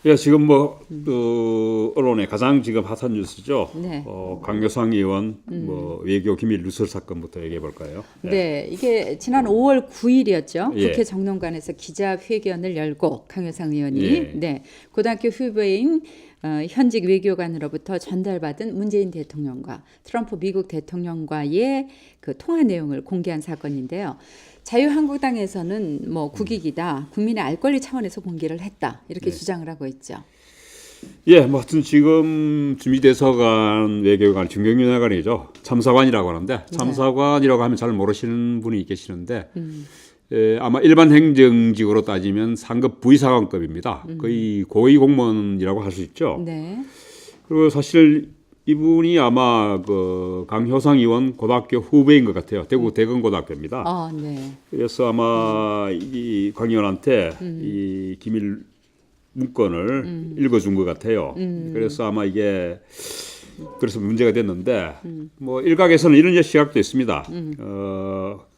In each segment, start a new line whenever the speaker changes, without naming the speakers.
예, 지금 뭐 언론에 가장 지금 핫한 뉴스죠.
네.
강효상 의원 뭐 외교 기밀 누설 사건부터 얘기해 볼까요?
네, 이게 지난 5월 9일이었죠.
예.
국회 정론관에서 기자회견을 열고 강효상 의원이
예.
네, 고등학교 후배인 현직 외교관으로부터 전달받은 문재인 대통령과 트럼프 미국 대통령과의 그 통화 내용을 공개한 사건인데요. 자유한국당에서는 뭐 국익이다, 국민의 알 권리 차원에서 공개를 했다 이렇게 주장을 하고 있죠.
예, 뭐 하여튼 지금 주미대사관 외교관 중경윤회관이죠. 참사관이라고 하는데 참사관이라고 하면 잘 모르시는 분이 계시는데 아마 일반 행정직으로 따지면 상급 부의사관급입니다. 거의 고위 공무원이라고 할 수 있죠.
네.
그리고 사실 이분이 아마 그 강효상 의원 고등학교 후배인 것 같아요. 대구 대건고등학교입니다.
아, 네.
그래서 아마 이 강 의원한테 이 기밀 문건을 읽어준 것 같아요. 그래서 아마 이게 그래서 문제가 됐는데 뭐 일각에서는 이런 시각도 있습니다.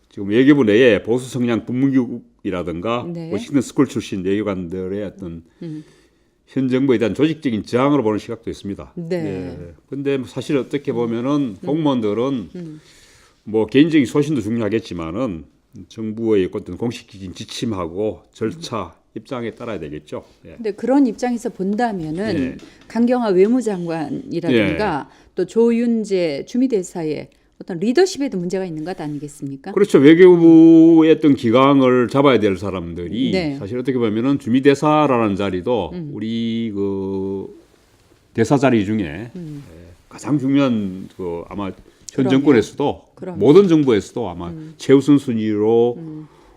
지금 외교부 내에 보수 성향 북문국이라든가
네.
워싱턴 스쿨 출신 외교관들의 어떤 현 정부에 대한 조직적인 저항으로 보는 시각도 있습니다.
네.
그런데 사실 어떻게 보면은 공무원들은 뭐 개인적인 소신도 중요하겠지만은 정부의 어떤 공식적인 지침하고 절차 입장에 따라야 되겠죠. 예.
근데 그런 입장에서 본다면은
예.
강경화 외무장관이라든가 또 조윤재 주미대사의 어떤 리더십에도 문제가 있는 것 아니겠습니까?
그렇죠. 외교부의 어떤 기강을 잡아야 될 사람들이
네.
사실 어떻게 보면은 주미대사라는 자리도 우리 그 대사 자리 중에 가장 중요한 그 아마 현
그럼요.
정권에서도
그럼요.
모든 정부에서도 아마 최우선 순위로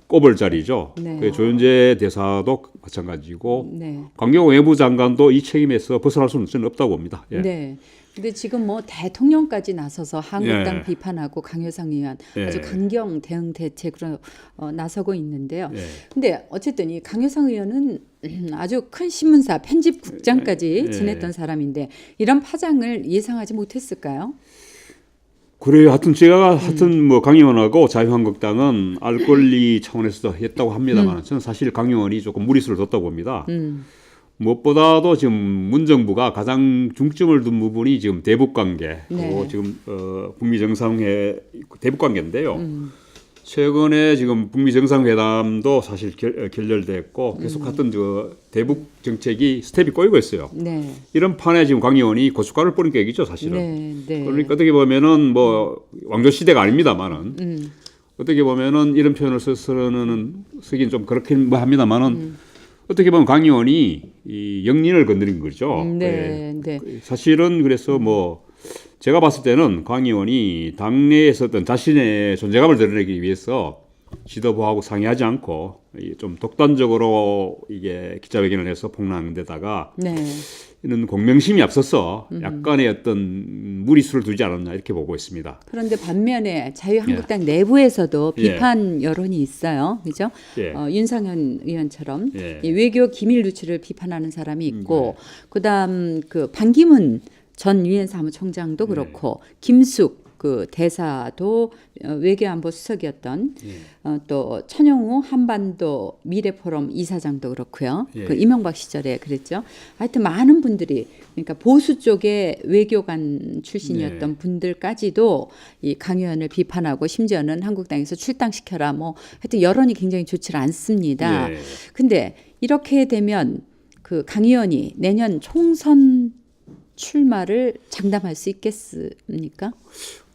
꼽을 자리죠.
네.
그 조윤재 대사도 마찬가지고
네.
강경화 외무장관도 이 책임에서 벗어날 수는 저는 없다고 봅니다. 예.
네. 근데 지금 뭐 대통령까지 나서서 한국당
예.
비판하고 강효상 의원
예.
아주 강경 대응 대책으로 나서고 있는데요.
예.
근데 어쨌든 이 강효상 의원은 아주 큰 신문사 편집국장까지
예.
지냈던 사람인데 이런 파장을 예상하지 못했을까요?
그래요. 하여튼 뭐 강 의원하고 자유한국당은 알 권리 차원에서도 했다고 합니다만 저는 사실 강 의원이 조금 무리수를 뒀다고 봅니다. 무엇보다도 지금 문정부가 가장 중점을 둔 부분이 지금 대북 관계 그리고
네.
지금 북미 정상회 대북 관계인데요. 최근에 지금 북미 정상회담도 사실 결렬됐고 계속 하던 저 대북 정책이 스텝이 꼬이고 있어요.
네.
이런 판에 지금 강 의원이 고춧가루를 뿌린 계기죠, 사실은.
네. 네.
그러니까 어떻게 보면은 뭐 왕조 시대가 아닙니다만은 어떻게 보면은 이런 표현을 쓰긴 좀 그렇긴 뭐 합니다만은 어떻게 보면 강 의원이 이 영린을 건드린 거죠.
네. 네.
사실은 그래서 뭐 제가 봤을 때는 강 의원이 당내에서 어떤 자신의 존재감을 드러내기 위해서 지도부하고 상의하지 않고 좀 독단적으로 이게 기자회견을 해서 폭로하는 데다가
네.
이런 공명심이 앞서서 약간의 어떤 무리수를 두지 않았나 이렇게 보고 있습니다.
그런데 반면에 자유한국당 내부에서도
예.
비판 여론이 있어요. 그죠?
예.
윤상현 의원처럼
예.
이 외교 기밀 누출을 비판하는 사람이 있고 그다음 그 반기문 전 유엔 사무총장도 그렇고 김숙 그 대사도 외교안보 수석이었던 또 천영우 한반도 미래포럼 이사장도 그렇고요.
예.
그 이명박 시절에 그랬죠. 하여튼 많은 분들이 그러니까 보수 쪽의 외교관 출신이었던 분들까지도 이 강 의원을 비판하고 심지어는 한국당에서 출당시켜라 뭐 하여튼 여론이 굉장히 좋지 않습니다.
예.
근데 이렇게 되면 그 강 의원이 내년 총선 출마를 장담할 수 있겠습니까?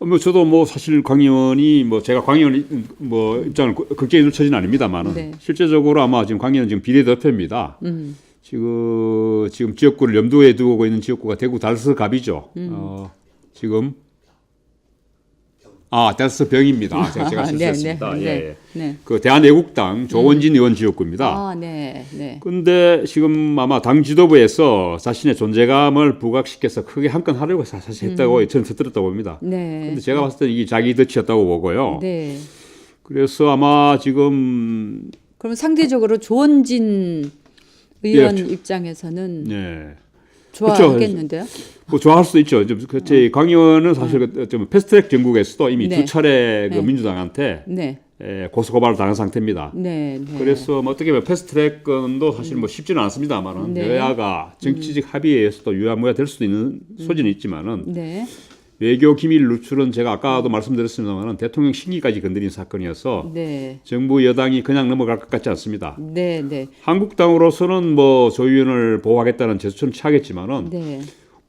뭐 저도 뭐 사실 강 의원이 뭐 제가 강 의원 뭐 입장을 극적인 처지는 아닙니다만은
네.
실제적으로 아마 지금 강 의원은 지금 비례대표입니다. 지금 지역구를 염두에 두고 있는 지역구가 대구 달서갑이죠. 지금 달서병입니다. 제가 실수했습니다.
네,
예,
네,
예.
네.
그 대한애국당 조원진 의원 지역구입니다.
아, 네, 네.
근데 지금 아마 당 지도부에서 자신의 존재감을 부각시켜서 크게 한 건 하려고 사실 했다고 저는 들었다고 봅니다.
네.
근데 제가 봤을 때는 이게 자기 덫이었다고 보고요.
네.
그래서 아마 지금
그럼 상대적으로 조원진 의원 입장에서는
네.
좋아하겠는데요?
뭐 좋아할 수도 있죠. 강 의원은 사실 좀 패스트트랙 전국에서도 이미
네.
두 차례 그
네.
민주당한테
네.
고소 고발을 당한 상태입니다.
네, 네.
그래서 뭐 어떻게 보면 패스트트랙 건도 사실 뭐 쉽지는 않습니다만은
네.
여야가 정치적 합의에 의해서도 유야무야 될 수도 있는 소지는 있지만은
네.
외교 기밀 누출은 제가 아까도 말씀드렸습니다만은 대통령 신기까지 건드린 사건이어서
네.
정부 여당이 그냥 넘어갈 것 같지 않습니다.
네, 네.
한국당으로서는 뭐 조 의원을 보호하겠다는 제스처는 취하겠지만은
네.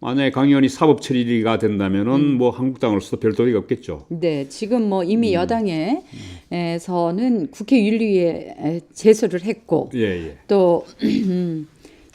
만약에 강 의원이 사법 처리가 된다면은 뭐 한국당으로서도 별 도리가 없겠죠.
네, 지금 뭐 이미 여당에서는 국회 윤리위에 제소를 했고
예, 예.
또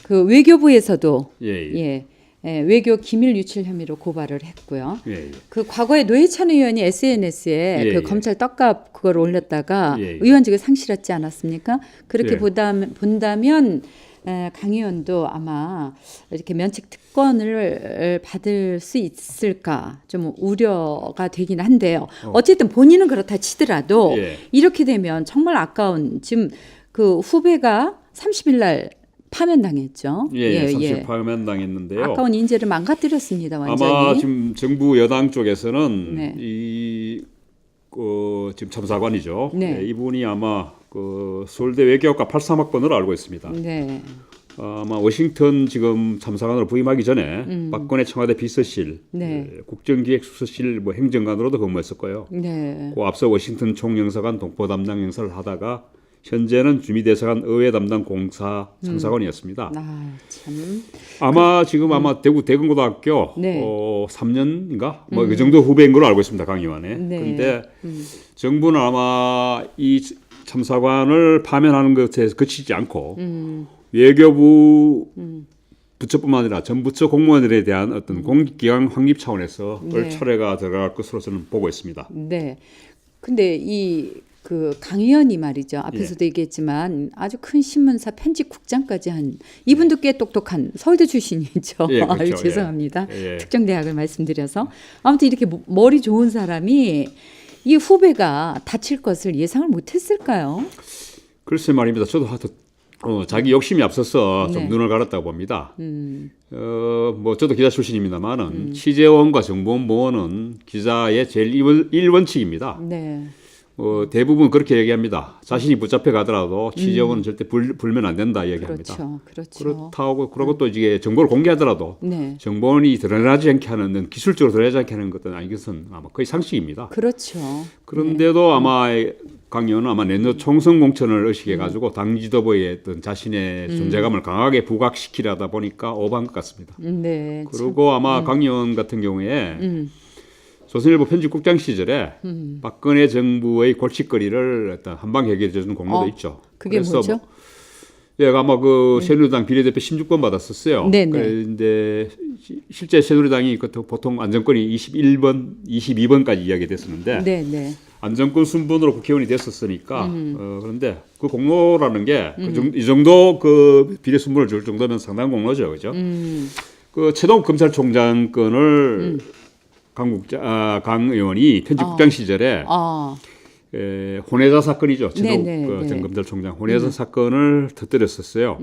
그 외교부에서도
예, 예.
외교 기밀 유출 혐의로 고발을 했고요.
예, 예.
그 과거에 노회찬 의원이 SNS에
예,
그
예.
검찰 떡값 그걸 올렸다가
예, 예.
의원직을 상실했지 않았습니까? 그렇게
예.
본다면 강 의원도 아마 이렇게 면책 특권을 받을 수 있을까 좀 우려가 되긴 한데요. 어쨌든 본인은 그렇다 치더라도
예.
이렇게 되면 정말 아까운 지금 그 후배가 30일 날 파면당했죠.
예, 38만 당했는데요.
아까운 인재를 망가뜨렸습니다. 완전히.
아마 지금 정부 여당 쪽에서는
네.
지금 참사관이죠.
네.
이분이 아마 그 서울대 외교학과 83학번으로 알고 있습니다.
네.
아마 워싱턴 지금 참사관으로 부임하기 전에 박근혜 청와대 비서실,
네.
국정기획수석실 뭐 행정관으로도 근무했을 거예요.
네.
그 앞서 워싱턴 총영사관 동포 담당 영사를 하다가 현재는 주미대사관 의회 담당 공사 참사관이었습니다.
아, 참.
아마 지금 아마 대구 대근고등학교
네.
3년인가 뭐 그 정도 후배인 걸로 알고 있습니다. 강 의원에.
네.
그런데 정부는 아마 이 참사관을 파면하는 것에 그치지 않고 외교부 부처뿐만 아니라 전 부처 공무원들에 대한 어떤 공직기강 확립 차원에서
네.
얼차례가 들어갈 것으로 저는 보고 있습니다.
네. 근데 그 강 의원이 말이죠. 앞에서도 얘기했지만 아주 큰 신문사 편집국장까지 한 이분도 꽤 똑똑한 서울대 출신이죠.
예, 그렇죠.
아유, 죄송합니다.
예.
특정 대학을 말씀드려서 아무튼 이렇게 머리 좋은 사람이 이 후배가 다칠 것을 예상을 못했을까요?
글쎄 말입니다. 저도 자기 욕심이 앞서서 좀
네.
눈을 가렸다고 봅니다. 뭐 저도 기자 출신입니다만은 취재원과 정보원 보호는 기자의 제일 1원칙입니다.
네.
대부분 그렇게 얘기합니다. 자신이 붙잡혀 가더라도 취재원은 절대 불면 안 된다 얘기합니다.
그렇죠. 그렇죠.
그렇다고 그리고 또 이게 정보를 공개하더라도
네.
정보원이 드러나지 않게 하는 기술적으로 드러나지 않게 하는 것은 이것은 아마 거의 상식입니다.
그렇죠.
그런데도 아마 강 의원은 아마 내년 총선 공천을 의식해 가지고 당 지도부의 어떤 자신의 존재감을 강하게 부각시키려다 보니까 오버한 것 같습니다.
네.
그리고 아마 강 의원 같은 경우에 조선일보 편집국장 시절에 박근혜 정부의 골칫거리를 어떤 한방 해결해 주는 공로도 있죠.
그게 뭐죠?
예, 아마 그 새누리당 비례대표 16번 받았었어요.
네네.
그런데 실제 새누리당이 보통 안정권이 21번, 22번까지 이야기됐었는데
네, 네.
안정권 순번으로 국회의원이 됐었으니까 그런데 그 공로라는 게 이 정도 그 비례 순번을 줄 정도면 상당한 공로죠, 그죠? 그 최동욱 검찰총장 건을 강 의원이 편집국장 시절에 혼외자 사건이죠. 최동욱
네네,
전 검찰총장 혼외자 사건을 터뜨렸었어요.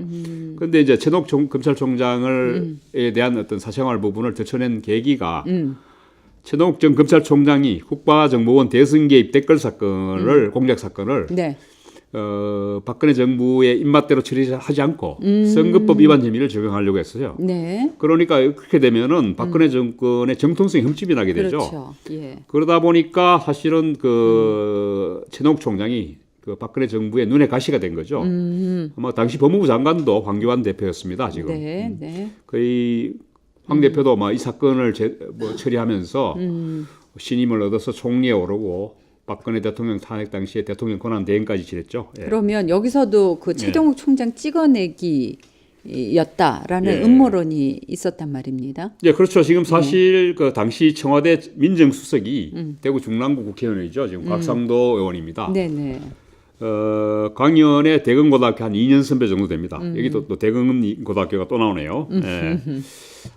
그런데 이제 최동욱 검찰총장에 대한 어떤 사생활 부분을 드러낸 계기가 최동욱 전 검찰총장이 국가정보원 대선 개입 댓글 사건을 공작 사건을
네.
박근혜 정부의 입맛대로 처리하지 않고 선거법 위반 혐의를 적용하려고 했어요.
네.
그러니까 그렇게 되면은 박근혜 정권의 정통성이 흠집이 나게 되죠.
그렇죠. 예.
그러다 보니까 사실은 그 최동욱 총장이 그 박근혜 정부의 눈에 가시가 된 거죠. 아마 당시 법무부 장관도 황교안 대표였습니다. 지금
네, 네.
거의 황 대표도 이 사건을 처리하면서 신임을 얻어서 총리에 오르고 박근혜 대통령 탄핵 당시에 대통령 권한 대행까지 지냈죠. 예.
그러면 여기서도 그 최동욱 총장 찍어내기였다라는 음모론이 있었단 말입니다.
예, 그렇죠. 지금 사실 그 당시 청와대 민정수석이 대구 중랑구 국회의원이죠. 지금 곽상도 의원입니다.
네네.
강 의원의 대건고등학교 한 2년 선배 정도 됩니다. 여기 또 대건고등학교가 또 나오네요. 예.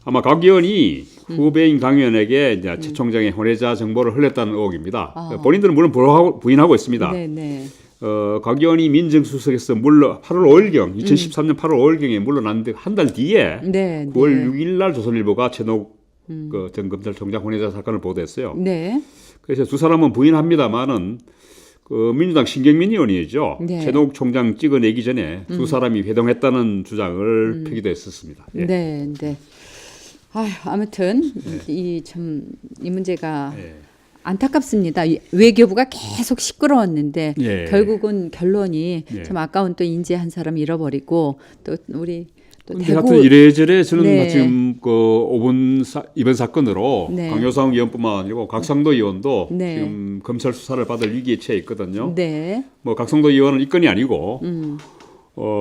아마 강 의원이 후배인 강 의원에게 이제 최 총장의 혼외자 정보를 흘렸다는 의혹입니다. 본인들은 물론 부인하고 있습니다.
네네.
강 의원이 민정수석에서 8월 5일경 2013년 8월 5일경에 물러났는데 한 달 뒤에
네.
9월 6일 날 조선일보가 최동욱 전 검찰총장 혼외자 사건을 보도했어요.
네.
그래서 두 사람은 부인합니다만은 그 민주당 신경민 의원이죠.
네.
최동욱 총장 찍어내기 전에 두 사람이 회동했다는 주장을 펴기도 했었습니다. 예.
네, 네. 아무튼 이 문제가
예.
안타깝습니다. 외교부가 계속 시끄러웠는데
예.
결국은 결론이
예.
참 아까운 또 인재 한 사람 잃어버리고 또 우리 또
근데
대구
하여튼 이래저래 저는
네.
지금 그 이번 사건으로
네.
강효상 의원뿐만 아니고 각상도 의원도
네.
지금 검찰 수사를 받을 위기에 처해 있거든요.
네.
뭐 각상도 의원은 이건이 아니고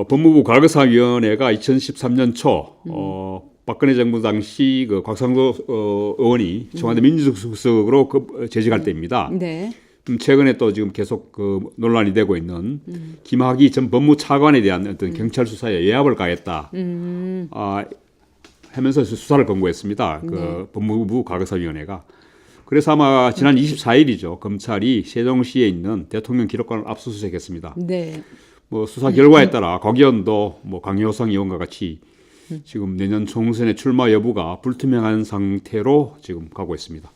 법무부 과거사위원회가 2013년 초 박근혜 정부 당시 그 곽상도 의원이 청와대 민주수석으로 재직할 때입니다.
네.
최근에 또 지금 계속 그 논란이 되고 있는 김학의 전 법무차관에 대한 어떤 경찰 수사에 예합을 가했다. 하면서 수사를 권고했습니다. 그 법무부 과거사위원회가. 그래서 아마 지난 24일이죠. 검찰이 세종시에 있는 대통령 기록관을 압수수색했습니다.
네.
뭐 수사 결과에 따라 곽 의원도 뭐 강효상 의원과 같이 지금 내년 총선에 출마 여부가 불투명한 상태로 지금 가고 있습니다.